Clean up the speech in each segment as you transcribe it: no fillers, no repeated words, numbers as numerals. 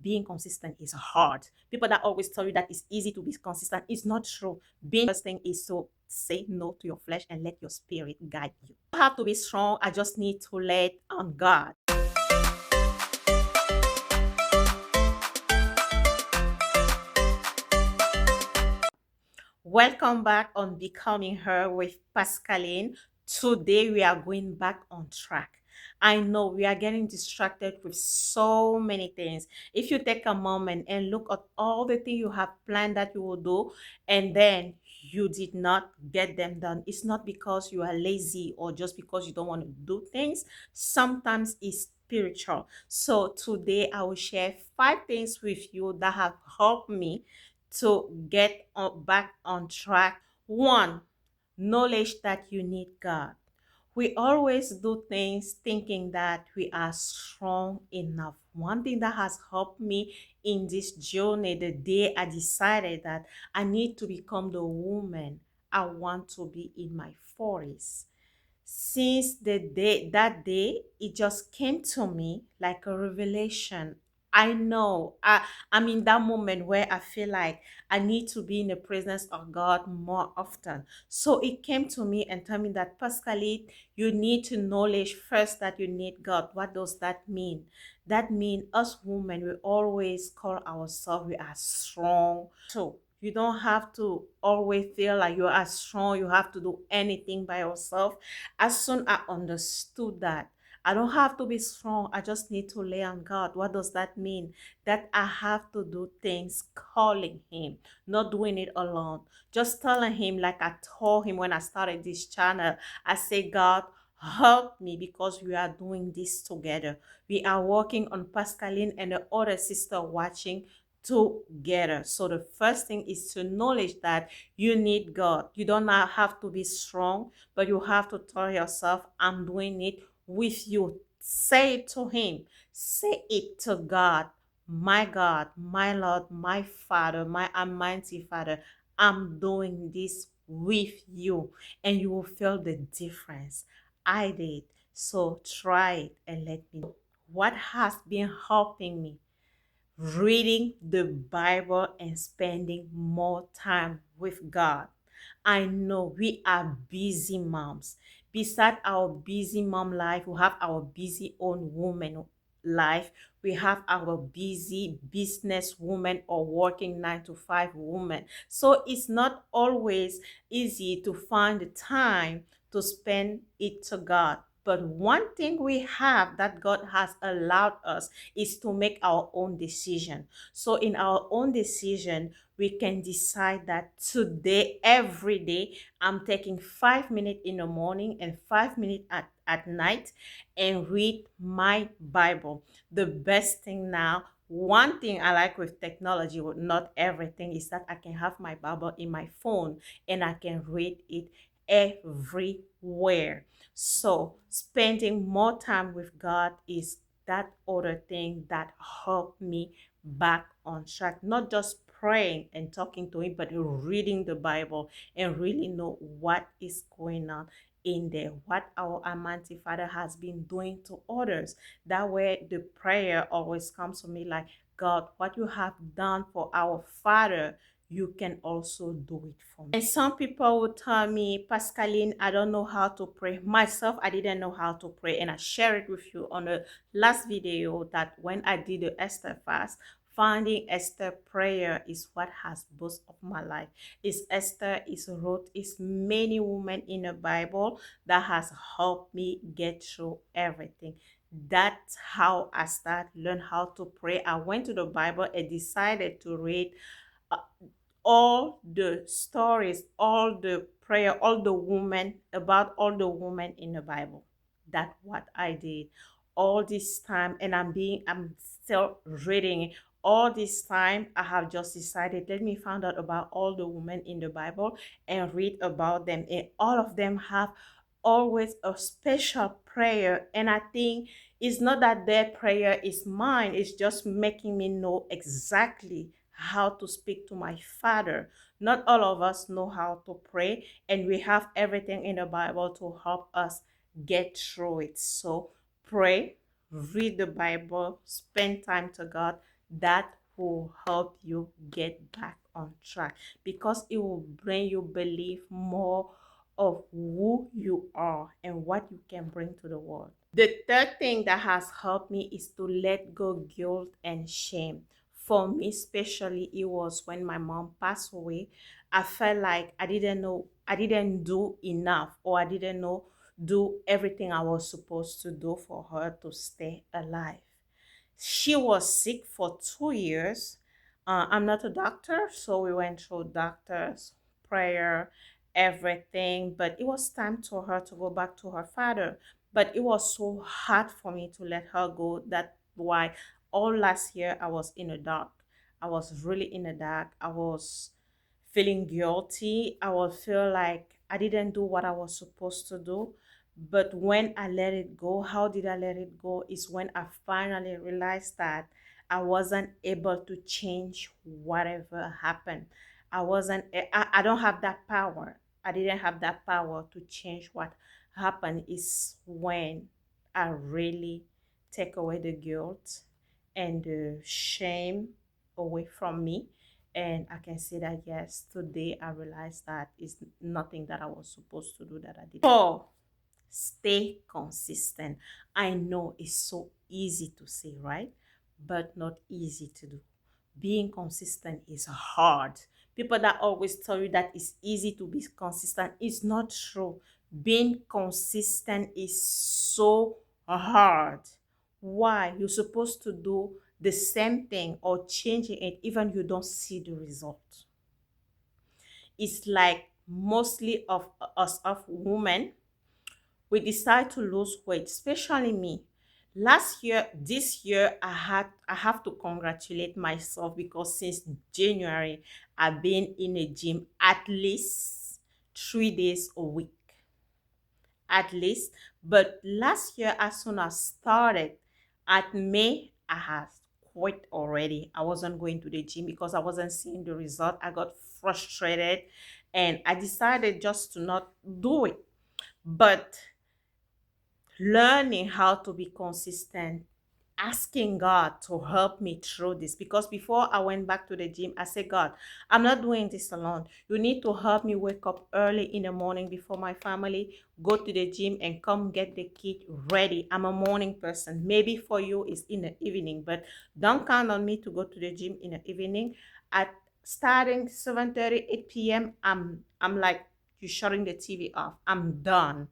being consistent is hard. People that always tell you that it's easy to be consistent, it's not true. Being first thing is to say no to your flesh and let your spirit guide you. I don't have to be strong. I just need to let on God. Welcome back on Becoming Her with Pascaline. Today we are going back on track. I know we are getting distracted with so many things. If you take a moment and look at all the things you have planned that you will do, and then you did not get them done, it's not because you are lazy or just because you don't want to do things. Sometimes it's spiritual. So today I will share 5 things with you that have helped me to get back on track. One, knowledge that you need God. We always do things thinking that we are strong enough. One thing that has helped me in this journey, the day I decided that I need to become the woman I want to be in my 40s. Since the day that day, it just came to me like a revelation. I know I'm in that moment where I feel like I need to be in the presence of God more often. So it came to me and told me that Pascaline, you need to knowledge first that you need God. What does that mean? That means us women, we always call ourselves we are strong. So you don't have to always feel like you are strong, you have to do anything by yourself. As soon I understood that, I don't have to be strong. I just need to lay on God. What does that mean? That I have to do things calling Him, not doing it alone. Just telling Him, like I told Him when I started this channel, I say, God, help me because we are doing this together. We are working on Pascaline and the other sister watching together. So the first thing is to acknowledge that you need God. You don't have to be strong, but you have to tell yourself, I'm doing it with you. Say it to Him. Say it to God, my Lord, my Father, my Almighty Father. I'm doing this with you, and you will feel the difference. I did. So try it and let me know what has been helping me. Reading the Bible and spending more time with God. I know we are busy moms. Beside our busy mom life, we have our busy own woman life. We have our busy business woman or working 9 to 5 woman. So it's not always easy to find the time to spend it to God. But one thing we have that God has allowed us is to make our own decision. So in our own decision, we can decide that today, every day, I'm taking 5 minutes in the morning and 5 minutes at night and read my Bible. The best thing now, one thing I like with technology, with not everything, is that I can have my Bible in my phone and I can read it everywhere. So spending more time with God is that other thing that helped me back on track. Not just praying and talking to Him, but reading the Bible and really know what is going on in there, what our Almighty Father has been doing to others. That way, the prayer always comes to me like, God, what you have done for our Father, you can also do it for me. And some people would tell me, Pascaline, I don't know how to pray. Myself, I didn't know how to pray. And I shared it with you on the last video that when I did the Esther fast, finding Esther prayer is what has boosted of my life. Is Esther, is Ruth, is many women in the Bible that has helped me get through everything. That's how I started learn how to pray. I went to the Bible and decided to read uh, all the stories, all the prayer, all the women, about all the women in the Bible. That's what I did all this time, and I'm still reading. All this time I have just decided, let me find out about all the women in the Bible and read about them, and all of them have always a special prayer. And I think it's not that their prayer is mine, it's just making me know exactly how to speak to my Father. Not all of us know how to pray, and we have everything in the Bible to help us get through it. So pray, read the Bible, spend time to God. that will help you get back on track, because it will bring you believe more of who you are and what you can bring to the world. The third thing that has helped me is to let go guilt and shame. For me, especially, it was when my mom passed away. I felt like I didn't do enough, or I didn't know do everything I was supposed to do for her to stay alive. She was sick for 2 years. I'm not a doctor, so we went through doctors, prayer, everything. But it was time for her to go back to her father. But it was so hard for me to let her go. That's why all last year I was in the dark. I was really in the dark. I was feeling guilty. I would feel like I didn't do what I was supposed to do. But when I let it go, how did I let it go? Is when I finally realized that I wasn't able to change whatever happened. I don't have that power. I didn't have that power to change what happened. Is when I really take away the guilt and the shame away from me. And I can say that yes, today I realized that it's nothing that I was supposed to do that I did. Four, stay consistent. I know it's so easy to say, right? But not easy to do. Being consistent is hard. People that always tell you that it's easy to be consistent, it's not true. Being consistent is so hard. Why? You're supposed to do the same thing or changing it even you don't see the result. It's like mostly of us of women, we decide to lose weight, especially me. Last year, this year, I have to congratulate myself because since January, I've been in a gym at least 3 days a week, at least. But last year, as soon as I started, at May, I had quit already. I wasn't going to the gym because I wasn't seeing the result. I got frustrated and I decided just to not do it. But learning how to be consistent, asking God to help me through this. Because before I went back to the gym, I said, God, I'm not doing this alone. You need to help me wake up early in the morning before my family go to the gym and come get the kid ready. I'm a morning person. Maybe for you it's in the evening, but don't count on me to go to the gym in the evening. At starting 7:30, 8 p.m., I'm like, you're shutting the TV off. I'm done.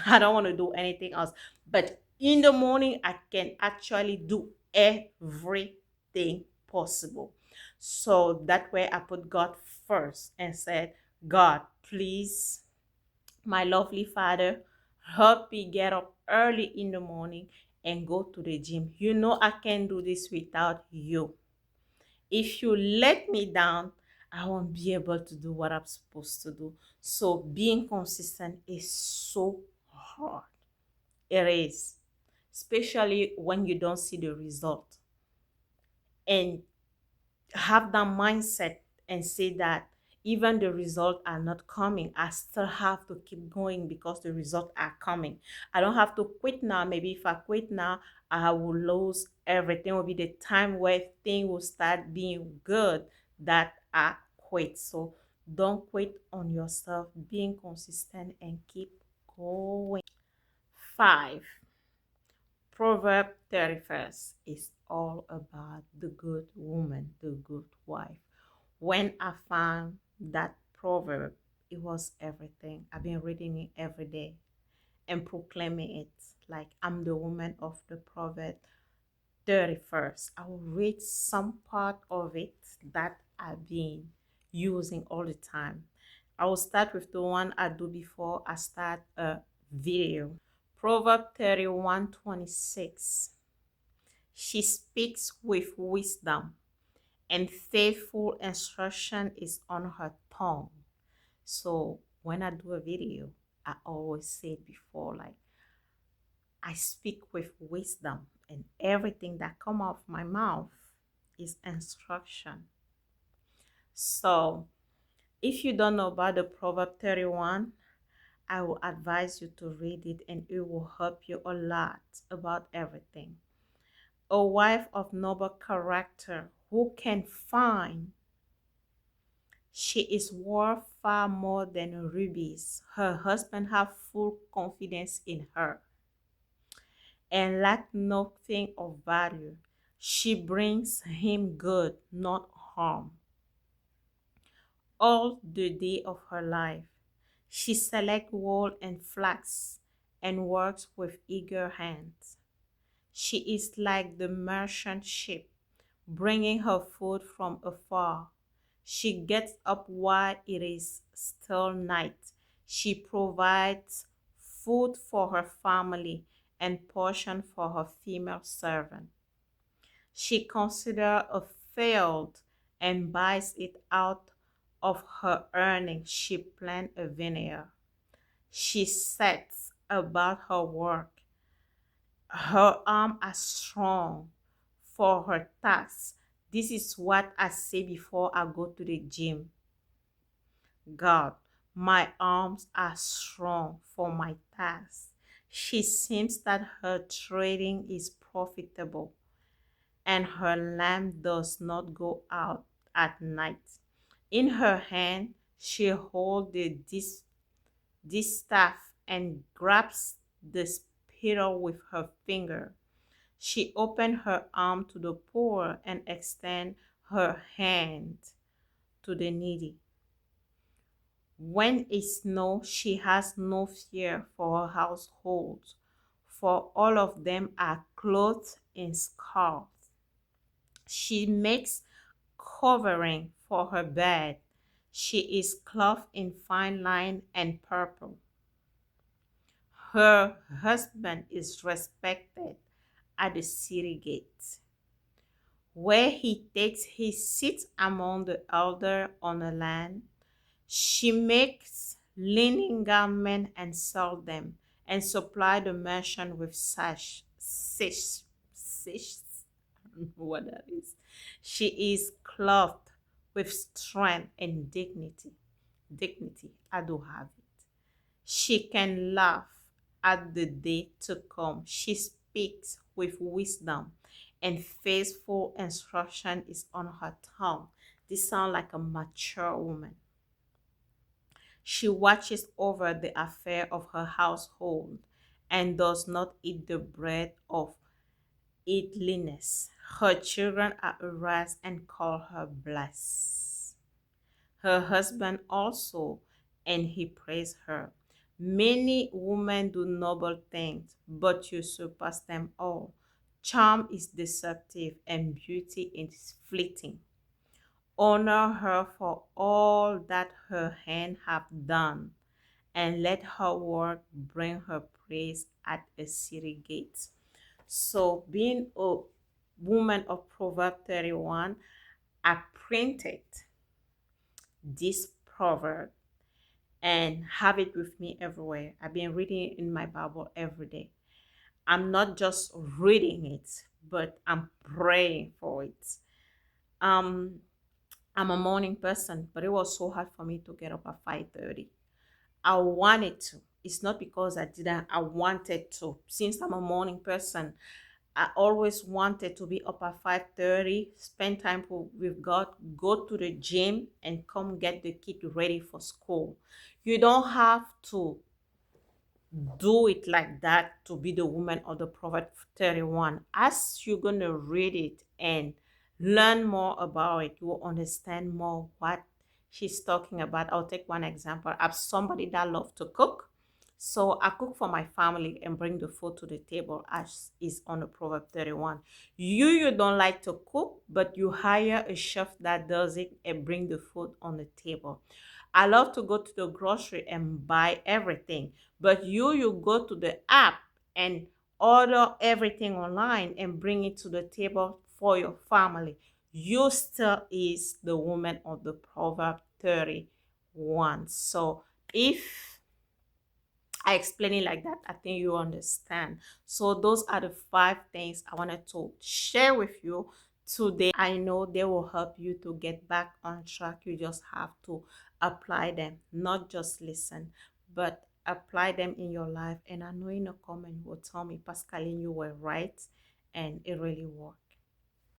I don't want to do anything else. But in the morning, I can actually do everything possible. So that way, I put God first and said, God, please, my lovely Father, help me get up early in the morning and go to the gym. You know, I can't do this without you. If you let me down, I won't be able to do what I'm supposed to do. So being consistent is so hard. It is, especially when you don't see the result. And have that mindset and say that even the results are not coming, I still have to keep going because the results are coming. I don't have to quit now. Maybe if I quit now, I will lose everything. Will be the time where things will start being good that I quit. So don't quit on yourself, being consistent and keep going. Five, Proverb 31st is all about the good woman, the good wife. When I found that proverb, it was everything. I've been reading it every day and proclaiming it like I'm the woman of the proverb 31st. I will read some part of it that I've been using all the time. I will start with the one I do before I start a video. Proverb 31:26. She speaks with wisdom, and faithful instruction is on her tongue. So when I do a video, I always say it before, like I speak with wisdom, and everything that come out of my mouth is instruction. So if you don't know about the Proverb 31, I will advise you to read it and it will help you a lot about everything. A wife of noble character who can find she is worth far more than rubies. Her husband have full confidence in her and lack nothing of value. She brings him good, not harm, all the day of her life. She selects wool and flax and works with eager hands. She is like the merchant ship, bringing her food from afar. She gets up while it is still night. She provides food for her family and portion for her female servant. She considers a field and buys it out of her earnings. She plants a vineyard. She sets about her work. Her arms are strong for her task. This is what I say before I go to the gym. God, my arms are strong for my task. She seems that her trading is profitable and her lamp does not go out at night. In her hand, she holds the distaff and grasps the spittle with her finger. She opened her arm to the poor and extend her hand to the needy. When it snows, she has no fear for her household, for all of them are clothed in scarlet. She makes covering for her bed. She is clothed in fine line and purple. Her husband is respected at the city gate, where he takes his seat among the elder on the land. She makes linen garments and sells them, and supply the merchant with sash. I don't know what that is. She is clothed with strength and dignity. Dignity, I do have it. She can laugh at the day to come. She speaks with wisdom, and faithful instruction is on her tongue. This sounds like a mature woman. She watches over the affair of her household and does not eat the bread of idleness. Her children are aroused and call her blessed. Her husband also, and he praised her. Many women do noble things, but you surpass them all. Charm is deceptive and beauty is fleeting. Honor her for all that her hand have done, and let her work bring her praise at a city gate. So, being a woman of Proverb 31, I printed this proverb and have it with me everywhere. I've been reading it in my Bible every day. I'm not just reading it, but I'm praying for it. Um, I'm a morning person, but it was so hard for me to get up at 5:30. I wanted to. It's not because I didn't, I wanted to. Since I'm a morning person, I always wanted to be up at 5:30, spend time with God, go to the gym and come get the kid ready for school. You don't have to do it like that to be the woman of the Proverb 31. As you're going to read it and learn more about it, you will understand more what she's talking about. I'll take one example. I'm somebody that loves to cook. So I cook for my family and bring the food to the table as is on the Proverb 31. You don't like to cook, but you hire a chef that does it and bring the food on the table. I love to go to the grocery and buy everything, but you go to the app and order everything online and bring it to the table for your family. You still is the woman of the Proverb 31. So if I explain it like that, I think you understand. So those are the 5 things I wanted to share with you today. I know they will help you to get back on track. You just have to apply them, not just listen, but apply them in your life. And I know in a comment you will tell me, Pascaline, you were right, and it really worked.